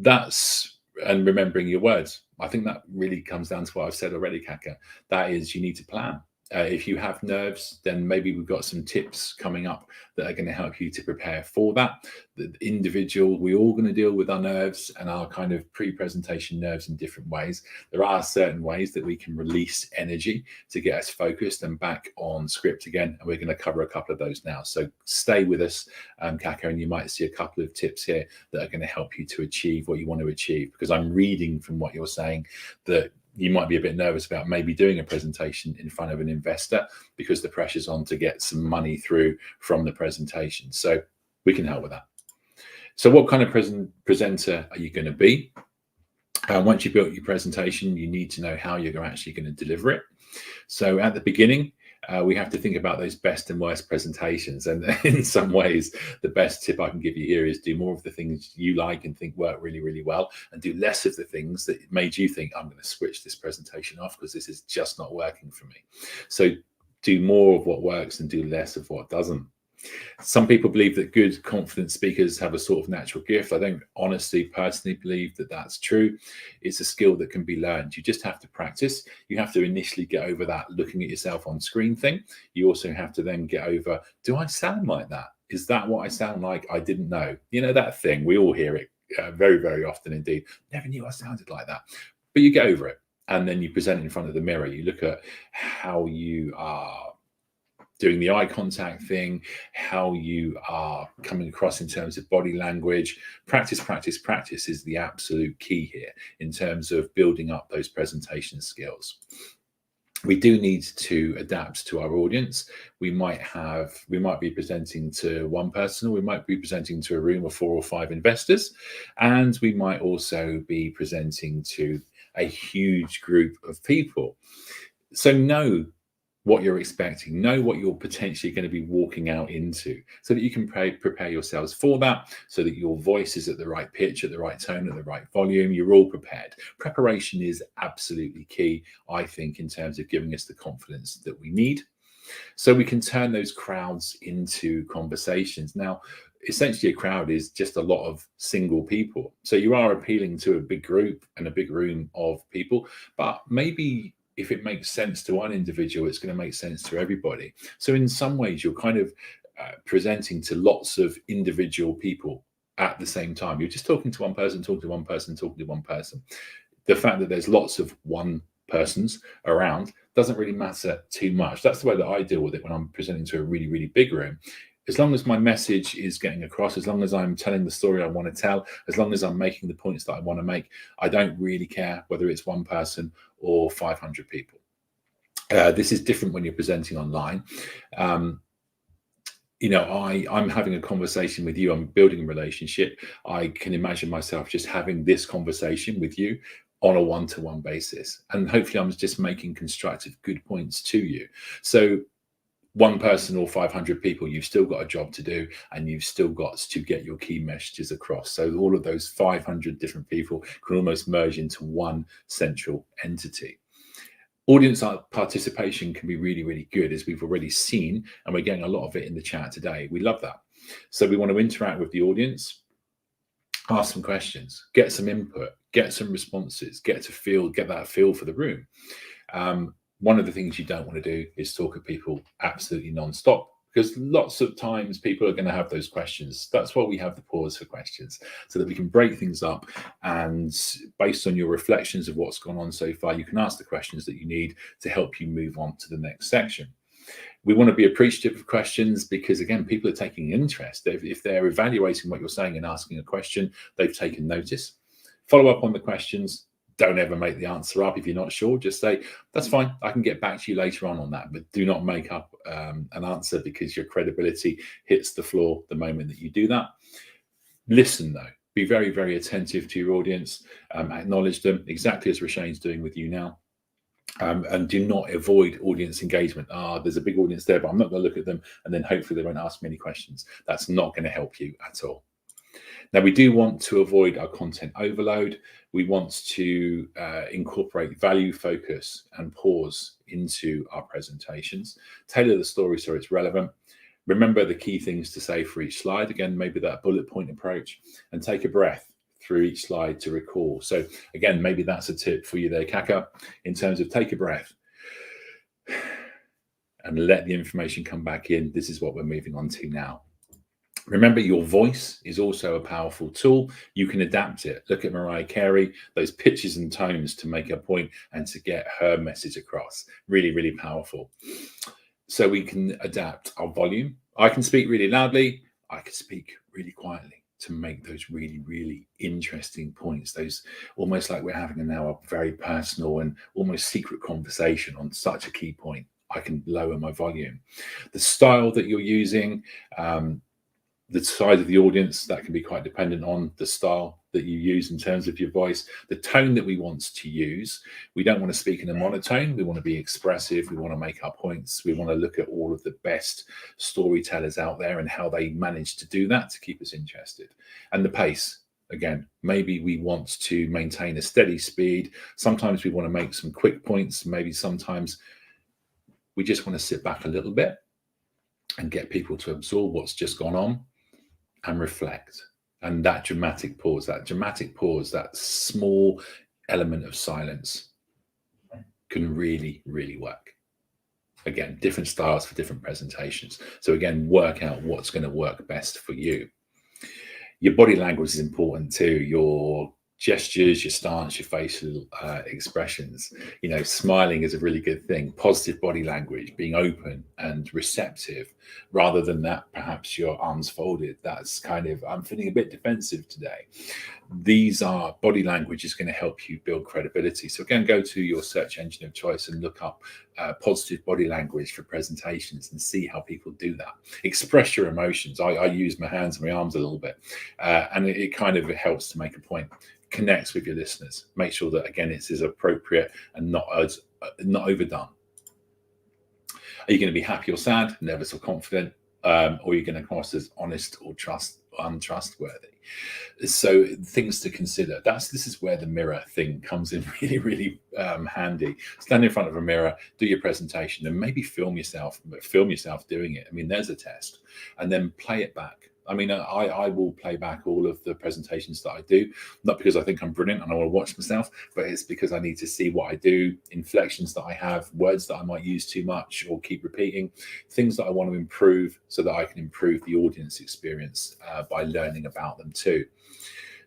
And remembering your words. I think that really comes down to what I've said already, Kaka. That is, you need to plan. If you have nerves, then maybe we've got some tips coming up that are going to help you to prepare for that. The individual, we're all going to deal with our nerves and our kind of pre-presentation nerves in different ways. There are certain ways that we can release energy to get us focused and back on script again. And we're going to cover a couple of those now. So stay with us, Kaka, and you might see a couple of tips here that are going to help you to achieve what you want to achieve. Because I'm reading from what you're saying that you might be a bit nervous about maybe doing a presentation in front of an investor because the pressure's on to get some money through from the presentation. So we can help with that. So what kind of presenter are you going to be? Once you've built your presentation, you need to know how you're actually going to deliver it. So at the beginning, we have to think about those best and worst presentations. And in some ways, the best tip I can give you here is do more of the things you like and think work really, really well, and do less of the things that made you think, I'm going to switch this presentation off because this is just not working for me. So do more of what works and do less of what doesn't. Some people believe that good, confident speakers have a sort of natural gift. I don't honestly, personally believe that that's true. It's a skill that can be learned. You just have to practice. You have to initially get over that looking at yourself on screen thing. You also have to then get over, do I sound like that? Is that what I sound like? I didn't know. You know, that thing, we all hear it very, very often indeed. Never knew I sounded like that. But you get over it. And then you present in front of the mirror. You look at how you are doing the eye contact thing, how you are coming across in terms of body language. Practice, practice, practice is the absolute key here in terms of building up those presentation skills. We do need to adapt to our audience. We might be presenting to one person, or we might be presenting to a room of 4 or 5 investors, and we might also be presenting to a huge group of people. So know what you're expecting, know what you're potentially going to be walking out into so that you can prepare yourselves for that, so that your voice is at the right pitch, at the right tone, at the right volume. You're all prepared. Preparation is absolutely key, I think, in terms of giving us the confidence that we need so we can turn those crowds into conversations. Now, essentially a crowd is just a lot of single people. So you are appealing to a big group and a big room of people, but maybe if it makes sense to one individual, it's going to make sense to everybody. So in some ways, you're kind of presenting to lots of individual people at the same time. You're just talking to one person, talking to one person, talking to one person. The fact that there's lots of one persons around doesn't really matter too much. That's the way that I deal with it when I'm presenting to a really, really big room. As long as my message is getting across, as long as I'm telling the story I want to tell, as long as I'm making the points that I want to make, I don't really care whether it's one person or 500 people. This is different when you're presenting online. You know, I'm having a conversation with you. I'm building a relationship. I can imagine myself just having this conversation with you on a one-to-one basis. And hopefully I'm just making constructive, good points to you. So one person or 500 people, you've still got a job to do, and you've still got to get your key messages across. So all of those 500 different people can almost merge into one central entity. Audience participation can be really, really good, as we've already seen, and we're getting a lot of it in the chat today. We love that. So we want to interact with the audience, ask some questions, get some input, get some responses, get that feel for the room. One of the things you don't want to do is talk at people absolutely non-stop, because lots of times people are going to have those questions. That's why we have the pause for questions, so that we can break things up, and based on your reflections of what's gone on so far, you can ask the questions that you need to help you move on to the next section. We want to be appreciative of questions, because again, people are taking interest. If they're evaluating what you're saying and asking a question, they've taken notice. Follow up on the questions. Don't ever make the answer up. If you're not sure, just say, that's fine, I can get back to you later on that. But do not make up an answer, because your credibility hits the floor the moment that you do that. Listen, though. Be very, very attentive to your audience. Acknowledge them, exactly as Rashane's doing with you now. And do not avoid audience engagement. There's a big audience there, but I'm not going to look at them, and then hopefully they won't ask me any questions. That's not going to help you at all. Now, we do want to avoid our content overload. We want to incorporate value, focus, and pause into our presentations. Tailor the story so it's relevant. Remember the key things to say for each slide. Again, maybe that bullet point approach, and take a breath through each slide to recall. So again, maybe that's a tip for you there, Kaka, in terms of take a breath and let the information come back in. This is what we're moving on to now. Remember, your voice is also a powerful tool. You can adapt it. Look at Mariah Carey, those pitches and tones to make a point and to get her message across. Really, really powerful. So we can adapt our volume. I can speak really loudly. I can speak really quietly to make those really, really interesting points. Those almost like we're having now a very personal and almost secret conversation on such a key point. I can lower my volume. The style that you're using, the size of the audience, that can be quite dependent on the style that you use in terms of your voice. The tone that we want to use, we don't want to speak in a monotone. We want to be expressive. We want to make our points. We want to look at all of the best storytellers out there and how they manage to do that to keep us interested. And the pace, again, maybe we want to maintain a steady speed. Sometimes we want to make some quick points. Maybe sometimes we just want to sit back a little bit and get people to absorb what's just gone on and reflect. And that dramatic pause, that small element of silence can really, really work. Again, different styles for different presentations. So again, work out what's going to work best for you. Your body language is important too. Your gestures, your stance, your facial expressions. You know, smiling is a really good thing. Positive body language, being open and receptive, rather than that perhaps your arms folded. That's kind of, I'm feeling a bit defensive today. These are body language is going to help you build credibility. So again, go to your search engine of choice and look up positive body language for presentations and see how people do that. Express your emotions. I use my hands and my arms a little bit, and it kind of helps to make a point. Connect with your listeners. Make sure that, again, it's as appropriate and not overdone. Are you going to be happy or sad, nervous or confident, or are you going to cross as honest or untrustworthy? So things to consider. This is where the mirror thing comes in really, really handy. Stand in front of a mirror, do your presentation, and maybe film yourself doing it. I mean, there's a test, and then play it back. I mean, I will play back all of the presentations that I do, not because I think I'm brilliant and I want to watch myself, but it's because I need to see what I do, inflections that I have, words that I might use too much or keep repeating, things that I want to improve so that I can improve the audience experience by learning about them too.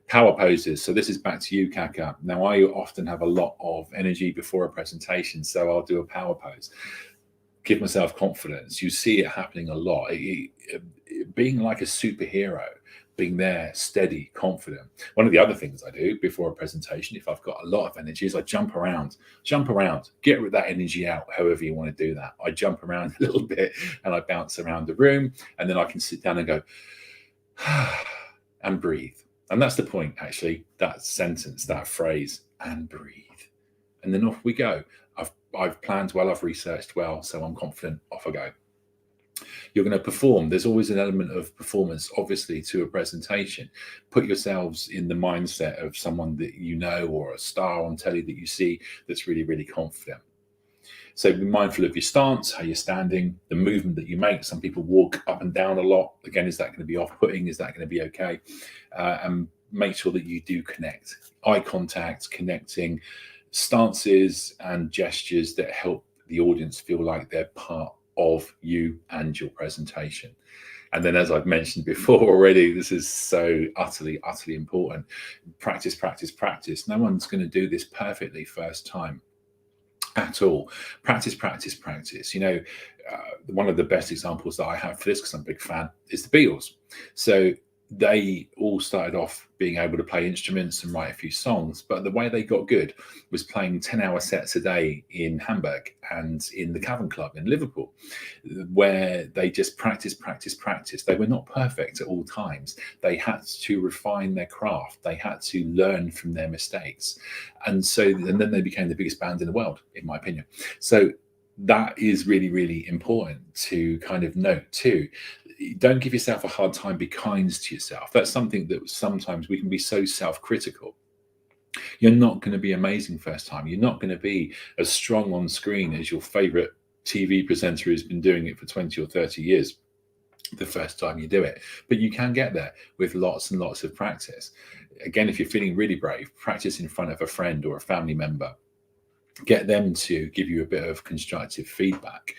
Power poses. So this is back to you, Kaka. Now, I often have a lot of energy before a presentation, so I'll do a power pose. Give myself confidence. You see it happening a lot. Being like a superhero, being there, steady, confident. One of the other things I do before a presentation, if I've got a lot of energy, is I jump around, get that energy out, however you want to do that. I jump around a little bit and I bounce around the room, and then I can sit down and go, and breathe. And that's the point, actually, that sentence, that phrase, and breathe. And then off we go. I've planned well, I've researched well, so I'm confident, off I go. You're going to perform. There's always an element of performance, obviously, to a presentation. Put yourselves in the mindset of someone that you know or a star on telly that you see that's really, really confident. So be mindful of your stance, how you're standing, the movement that you make. Some people walk up and down a lot. Again, is that going to be off-putting? Is that going to be okay? And make sure that you do connect. Eye contact, connecting, stances and gestures that help the audience feel like they're part of you and your presentation. And then, as I've mentioned before already, this is so utterly important. Practice, practice, practice. No one's going to do this perfectly first time at all. Practice, practice, practice. You know, one of the best examples that I have for this, because I'm a big fan, is the Beatles. So they all started off being able to play instruments and write a few songs, but the way they got good was playing 10-hour sets a day in Hamburg and in the Cavern Club in Liverpool, where they just practice. They were not perfect at all times. They had to refine their craft. They had to learn from their mistakes. And then they became the biggest band in the world, in my opinion. So that is really, really important to kind of note too. Don't give yourself a hard time. Be kind to yourself. That's something that sometimes we can be so self-critical. You're not going to be amazing first time. You're not going to be as strong on screen as your favorite TV presenter who's been doing it for 20 or 30 years the first time you do it. But you can get there with lots and lots of practice. Again, if you're feeling really brave, practice in front of a friend or a family member. Get them to give you a bit of constructive feedback.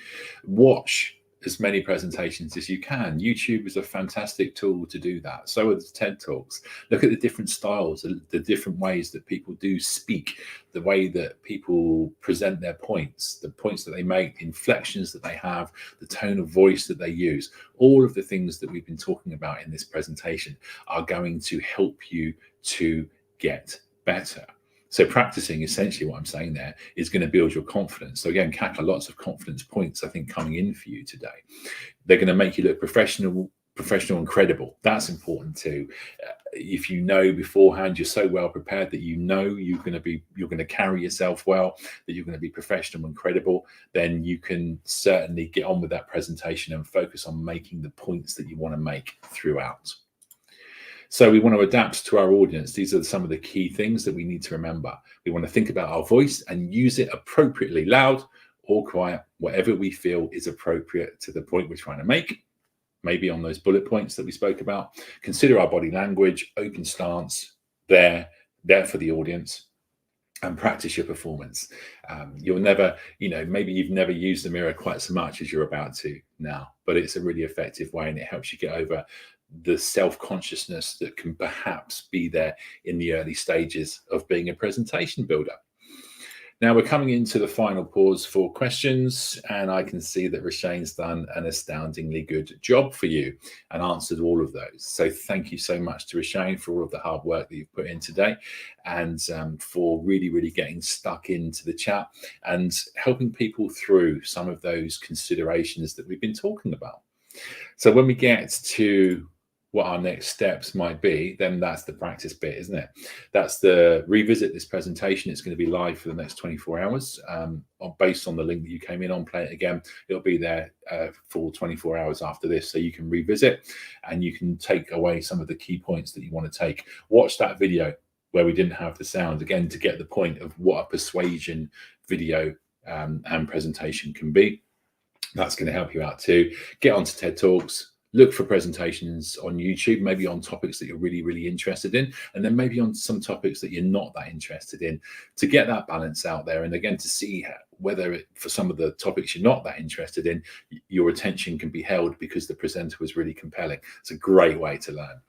Watch as many presentations as you can. YouTube is a fantastic tool to do that. So are the TED Talks. Look at the different styles, the different ways that people do speak, the way that people present their points, the points that they make, the inflections that they have, the tone of voice that they use. All of the things that we've been talking about in this presentation are going to help you to get better. So practicing, essentially what I'm saying there, is going to build your confidence. So again, Kaka, lots of confidence points, I think, coming in for you today. They're going to make you look professional and credible. That's important too. If you know beforehand, you're so well prepared that you know you're going to carry yourself well, that you're going to be professional and credible, then you can certainly get on with that presentation and focus on making the points that you want to make throughout. So we want to adapt to our audience. These are some of the key things that we need to remember. We want to think about our voice and use it appropriately, loud or quiet, whatever we feel is appropriate to the point we're trying to make. Maybe on those bullet points that we spoke about. Consider our body language, open stance, there for the audience, and practice your performance. You'll never, maybe you've never used the mirror quite so much as you're about to now, but it's a really effective way, and it helps you get over the self-consciousness that can perhaps be there in the early stages of being a presentation builder. Now we're coming into the final pause for questions, and I can see that Rashane's done an astoundingly good job for you and answered all of those. So thank you so much to Rashane for all of the hard work that you've put in today, and for really, really getting stuck into the chat and helping people through some of those considerations that we've been talking about. So when we get to what our next steps might be, then that's the practice bit, isn't it? That's the revisit this presentation. It's going to be live for the next 24 hours based on the link that you came in on. Play it again. It'll be there for 24 hours after this, so you can revisit and you can take away some of the key points that you want to take. Watch that video where we didn't have the sound, again, to get the point of what a persuasion video and presentation can be. That's going to help you out too. Get onto TED Talks. Look for presentations on YouTube, maybe on topics that you're really, really interested in, and then maybe on some topics that you're not that interested in, to get that balance out there. And again, to see whether for some of the topics you're not that interested in, your attention can be held because the presenter was really compelling. It's a great way to learn.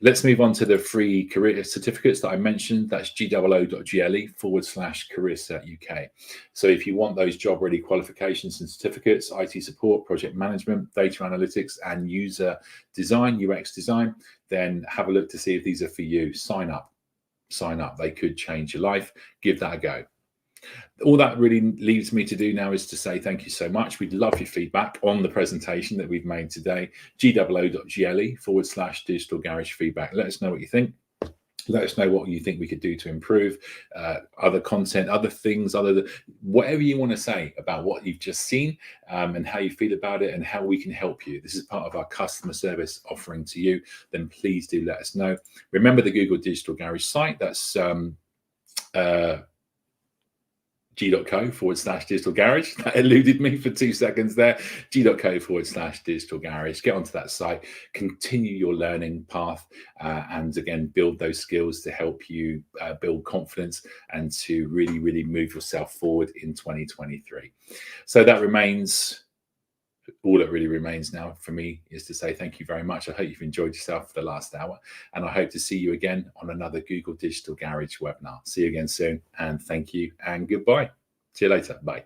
Let's move on to the free career certificates that I mentioned. That's GOO.GLE/CareerCert UK. So if you want those job ready qualifications and certificates, IT support, project management, data analytics, and user design, UX design, then have a look to see if these are for you. Sign up. They could change your life. Give that a go. All that really leaves me to do now is to say thank you so much. We'd love your feedback on the presentation that we've made today. GOO.GLE/digital garage feedback. Let us know what you think. Let us know what you think we could do to improve, other content, other things, whatever you want to say about what you've just seen, and how you feel about it and how we can help you. This is part of our customer service offering to you. Then please do let us know. Remember the Google Digital Garage site. That's g.co/digital garage. That eluded me for 2 seconds there. g.co/digital garage. Get onto that site, continue your learning path, and again, build those skills to help you build confidence and to really, really move yourself forward in 2023. So that remains. All that really remains now for me is to say thank you very much. I hope you've enjoyed yourself for the last hour, and I hope to see you again on another Google Digital Garage webinar. See you again soon, and thank you and goodbye. See you later. Bye.